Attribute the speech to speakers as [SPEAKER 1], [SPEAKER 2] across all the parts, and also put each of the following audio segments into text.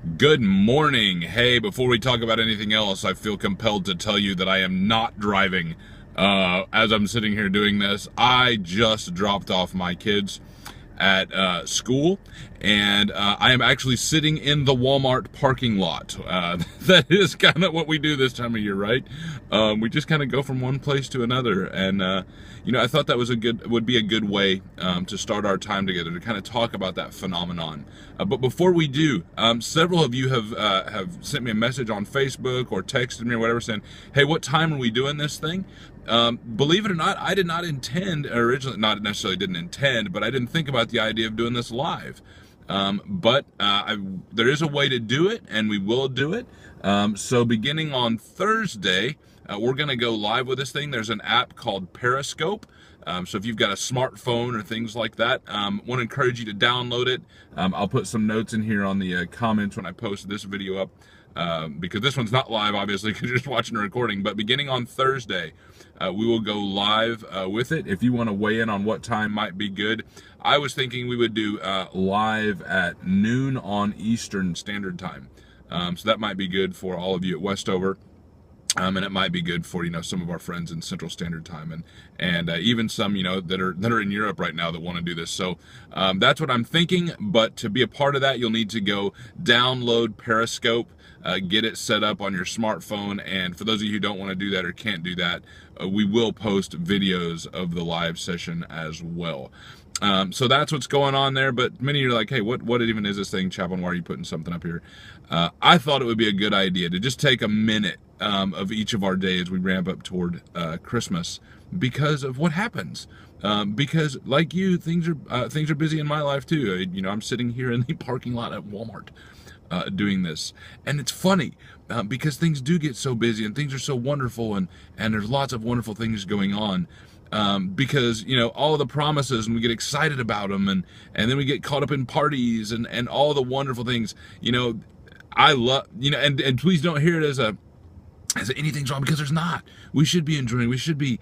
[SPEAKER 1] Good morning. Hey, before we talk about anything else, I feel compelled to tell you that I am not driving as I'm sitting here doing this. I just dropped off my kids at school, and I am actually sitting in the Walmart parking lot. That is kind of what we do this time of year, right? We just kind of go from one place to another, and I thought that would be a good way to start our time together to kind of talk about that phenomenon. But before we do, several of you have sent me a message on Facebook or texted me or whatever saying, "Hey, what time are we doing this thing?" Believe it or not, I did not intend originally, not necessarily didn't intend, but I didn't think about the idea of doing this live. But there is a way to do it, and we will do it. So beginning on Thursday, we're going to go live with this thing. There's an app called Periscope. So if you've got a smartphone or things like that, want to encourage you to download it. I'll put some notes in here on the comments when I post this video up. Because this one's not live, obviously, because you're just watching a recording. But beginning on Thursday, we will go live with it. If you want to weigh in on what time might be good, I was thinking we would do live at noon on Eastern Standard Time. So that might be good for all of you at Westover. And it might be good for some of our friends in Central Standard Time, and even some that are in Europe right now that want to do this. So that's what I'm thinking. But to be a part of that, you'll need to go download Periscope, get it set up on your smartphone. And for those of you who don't want to do that or can't do that, we will post videos of the live session as well. So that's what's going on there. But many of you are like, hey, what even is this thing, Chaplain? Why are you putting something up here? I thought it would be a good idea to just take a minute of each of our days we ramp up toward Christmas because of what happens. Because like you, things are busy in my life too. I'm sitting here in the parking lot at Walmart doing this, and it's funny because things do get so busy and things are so wonderful, and there's lots of wonderful things going on. Because all of the promises, and we get excited about them, and then we get caught up in parties and all the wonderful things. I love and please don't hear it as anything's wrong, because there's not. We should be enjoying. We should be,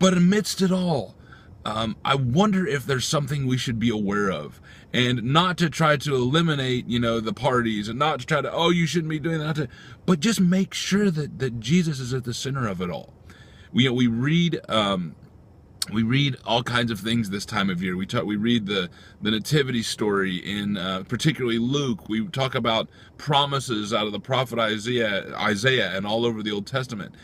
[SPEAKER 1] but amidst it all, I wonder if there's something we should be aware of, and not to try to eliminate, the parties, and not to try to, oh, you shouldn't be doing that, but just make sure that Jesus is at the center of it all. We read all kinds of things this time of year. We read the nativity story in particularly Luke. We talk about promises out of the prophet Isaiah and all over the Old Testament.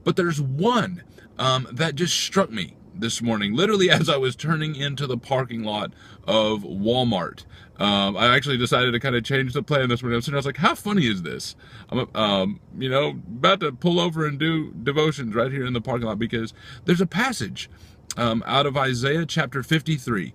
[SPEAKER 1] But there's one that just struck me this morning, literally as I was turning into the parking lot of Walmart. I actually decided to kind of change the plan this morning. I was like, how funny is this? I'm about to pull over and do devotions right here in the parking lot, because there's a passage out of Isaiah chapter 53,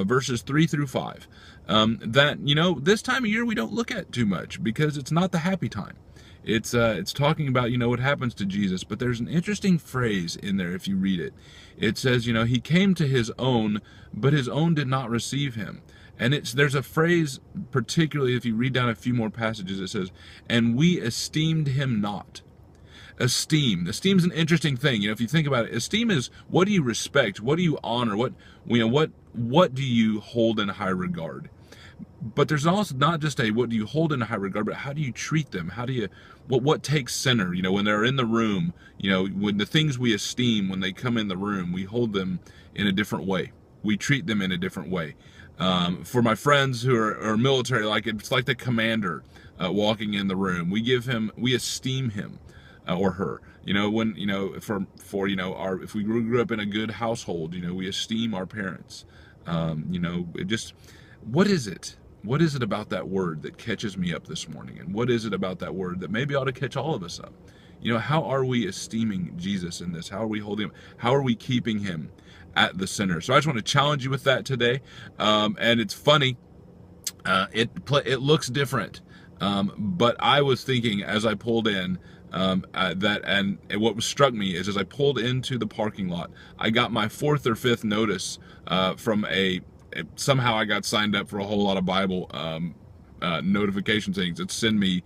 [SPEAKER 1] verses 3 through 5, that, this time of year we don't look at too much, because it's not the happy time. It's talking about, what happens to Jesus, but there's an interesting phrase in there if you read it. It says, he came to his own, but his own did not receive him. And there's a phrase, particularly if you read down a few more passages, it says, and we esteemed him not. Esteem's an interesting thing. If you think about it, esteem is, what do you respect? What do you honor? What do you hold in high regard? But there's also not just what do you hold in high regard, but how do you treat them? How do you, what takes center? When they're in the room, when the things we esteem, when they come in the room, we hold them in a different way. We treat them in a different way. For my friends who are military, it's like the commander walking in the room. We esteem him. Or her, when if we grew up in a good household, we esteem our parents. What is it? What is it about that word that catches me up this morning? And what is it about that word that maybe ought to catch all of us up? How are we esteeming Jesus in this? How are we holding him? How are we keeping him at the center? So I just want to challenge you with that today. And it's funny. It looks different. But I was thinking as I pulled in, and what struck me is as I pulled into the parking lot, I got my 4th or 5th notice from somehow I got signed up for a whole lot of Bible notification things that send me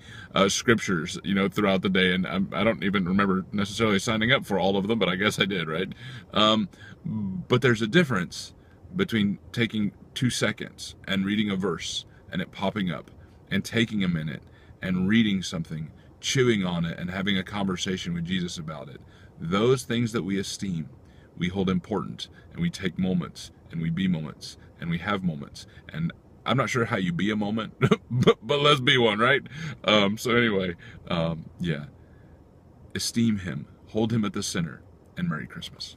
[SPEAKER 1] scriptures, throughout the day, and I don't even remember necessarily signing up for all of them, but I guess I did, right? But there's a difference between taking 2 seconds and reading a verse and it popping up, and taking a minute and reading something, chewing on it, and having a conversation with Jesus about it. Those things that we esteem, we hold important, and we take moments, and we be moments, and we have moments. And I'm not sure how you be a moment, but let's be one, right? So anyway, yeah. Esteem Him, hold Him at the center, and Merry Christmas.